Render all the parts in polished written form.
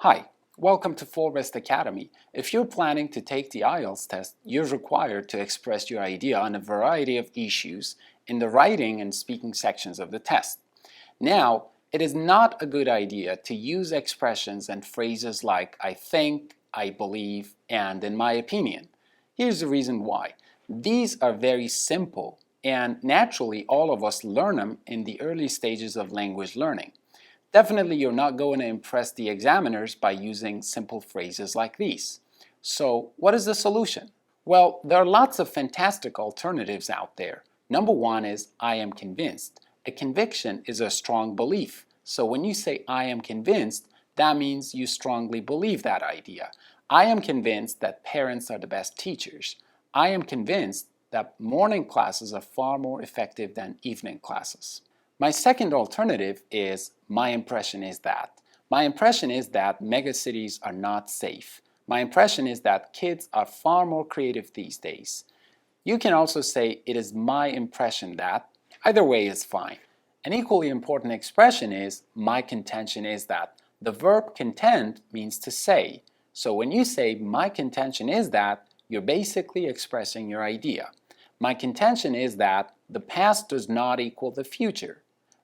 Hi, welcome to Full Rest Academy. If you're planning to take the IELTS test, you're required to express your idea on a variety of issues in the writing and speaking sections of the test. Now, it is not a good idea to use expressions and phrases like I think, I believe, and in my opinion. Here's the reason why. These are very simple, and naturally all of us learn them in the early stages of language learning. Definitely you're not going to impress the examiners by using simple phrases like these. So what is the solution? Well, there are lots of fantastic alternatives out there. Number one is I am convinced. A conviction is a strong belief. So when you say I am convinced, that means you strongly believe that idea. I am convinced that parents are the best teachers. I am convinced that morning classes are far more effective than evening classes. My second alternative is my impression is that. My impression is that megacities are not safe. My impression is that kids are far more creative these days. You can also say it is my impression that. Either way is fine. An equally important expression is my contention is that. The verb contend means to say. So when you say my contention is that, you're basically expressing your idea. My contention is that the past does not equal the future.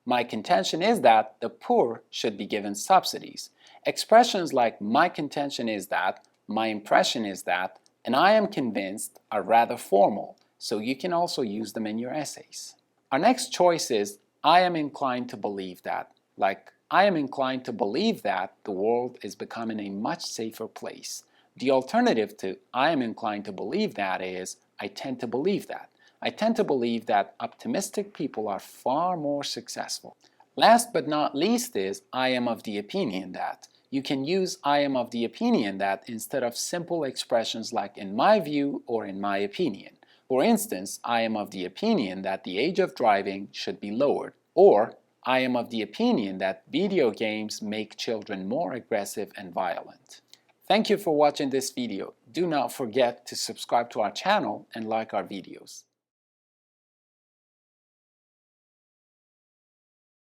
My contention is that the poor should be given subsidies. Expressions like my contention is that, my impression is that, and I am convinced are rather formal, so you can also use them in your essays. Our next choice is I am inclined to believe that. Like, I am inclined to believe that the world is becoming a much safer place. The alternative to I am inclined to believe that is I tend to believe that. I tend to believe that optimistic people are far more successful. Last but not least is I am of the opinion that. You can use I am of the opinion that instead of simple expressions like in my view or in my opinion. For instance, I am of the opinion that the age of driving should be lowered, or I am of the opinion that video games make children more aggressive and violent. Thank you for watching this video. Do not forget to subscribe to our channel and like our videos.